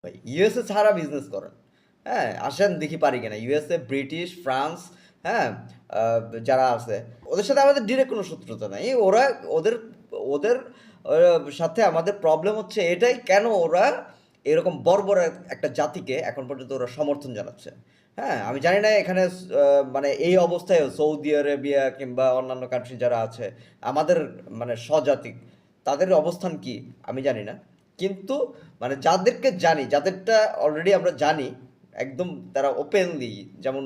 ভাই ইউএসএ ছাড়া বিজনেস করেন। হ্যাঁ? আসেন দেখি পারি কিনা। ইউএসএ, ব্রিটিশ, ফ্রান্স, হ্যাঁ? আ যারা আছে ওদের সাথে আমাদের ডিরেক্ট কোনো শত্রুতা নাই। ওরা ওদের ওদের আ সাথে আমাদের প্রবলেম হচ্ছে এটাই কেন ওরা এরকম বর্বর একটা জাতিকে এখন পর্যন্ত ওরা সমর্থন জানাচ্ছে। হ্যাঁ? আমি জানি না এখানে মানে এই অবস্থায়ও সৌদি আরেবিয়া কিংবা অন্যান্য কান্ট্রি যারা আছে আমাদের মানে স্বজাতি তাদের অবস্থান কি আমি জানি না। কিন্তু মানে যাদেরকে জানি, যাদেরটা অলরেডি আমরা জানি, একদম তারা ওপেনলি যেমন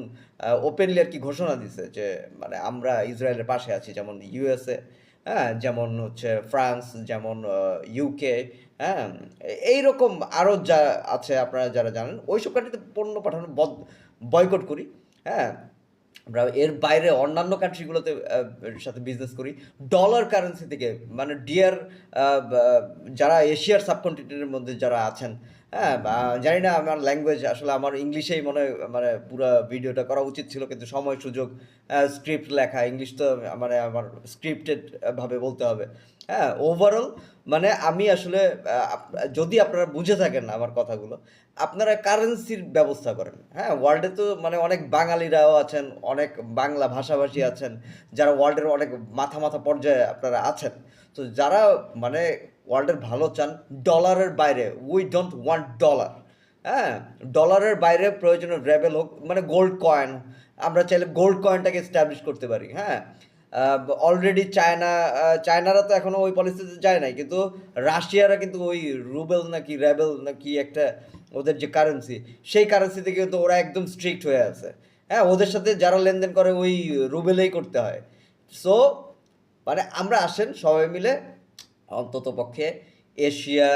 ওপেনলি আরকি ঘোষণা দিছে যে মানে আমরা ইসরায়েলের পাশে আছি। যেমন ইউএসএ, হ্যাঁ? যেমন হচ্ছে ফ্রান্স, যেমন ইউকে, হ্যাঁ? এইরকম আরো যা আছে আপনারা যারা জানেন, ওইসব কান্ট্রিতে পণ্য পাঠানো বয়কট করি, হ্যাঁ? আমরা এর বাইরে অন্যান্য কান্ট্রিগুলোতে সাথে বিজনেস করি। ডলার কারেন্সি থেকে মানে ডিয়ার বা যারা এশিয়ার সাবকন্টিনেন্টের মধ্যে যারা আছেন, হ্যাঁ? জানি না আমার ল্যাঙ্গুয়েজ আসলে আমার ইংলিশেই মনে হয় মানে পুরা ভিডিওটা করা উচিত ছিল। কিন্তু সময় সুযোগ, স্ক্রিপ্ট লেখা, ইংলিশ তো মানে আমার স্ক্রিপ্টেড ভাবে বলতে হবে। হ্যাঁ? ওভারঅল মানে আমি আসলে যদি আপনারা বুঝে থাকেন আমার কথাগুলো, আপনারা কারেন্সির ব্যবস্থা করেন। হ্যাঁ? ওয়ার্ল্ডে তো মানে অনেক বাঙালিরাও আছেন, অনেক বাংলা ভাষাভাষী আছেন, যারা ওয়ার্ল্ডের অনেক মাথা পর্যায়ে আপনারা আছেন। তো যারা মানে ওয়ার্ল্ডের ভালো চান, ডলারের বাইরে উই ডোন্ট ওয়ান্ট ডলার। হ্যাঁ? ডলারের বাইরে প্রয়োজনে রেবেল হোক, মানে গোল্ড কয়েন। আমরা চাইলে গোল্ড কয়েনটাকে এস্টাবলিশ করতে পারি। হ্যাঁ? অলরেডি চায়নারা তো এখনো ওই পলিসিতে যায় নাই। কিন্তু রাশিয়ারা কিন্তু ওই রুবেল নাকি রেবেল নাকি একটা ওদের যে কারেন্সি, সেই কারেন্সিতে কিন্তু ওরা একদম স্ট্রিক্ট হয়ে আছে। হ্যাঁ? ওদের সাথে যারা লেনদেন করে ওই রুবেলেই করতে হয়। সো মানে আমরা আসেন সবাই মিলে অন্ততপক্ষে এশিয়া,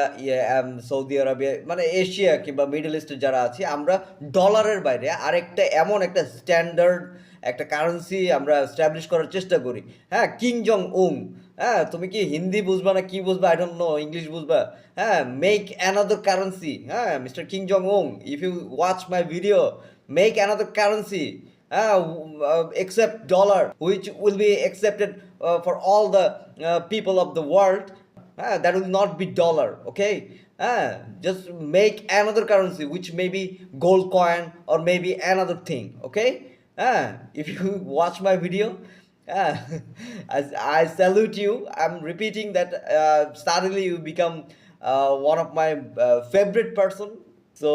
সৌদি আরবিয়া মানে এশিয়া কিংবা মিডল ইস্টে যারা আছি আমরা ডলারের বাইরে আরেকটা এমন একটা স্ট্যান্ডার্ড একটা কারেন্সি আমরা এস্টাবলিশ করার চেষ্টা করি। হ্যাঁ? কিং জং উং, হ্যাঁ? তুমি কি হিন্দি বুঝবা না কি বুঝবা I don't know ইংলিশ বুঝবা? হ্যাঁ? মেক অ্যানাদার কারেন্সি, হ্যাঁ? Mister Kim Jong Un, if you watch my video, make another currency, accept dollar which will be accepted for all the people of the world. That will not be dollar, okay? Just make another currency which may be gold coin or maybe another thing, okay? If you watch my video, uh, I salute you. I'm repeating that suddenly you become one of my favorite person. So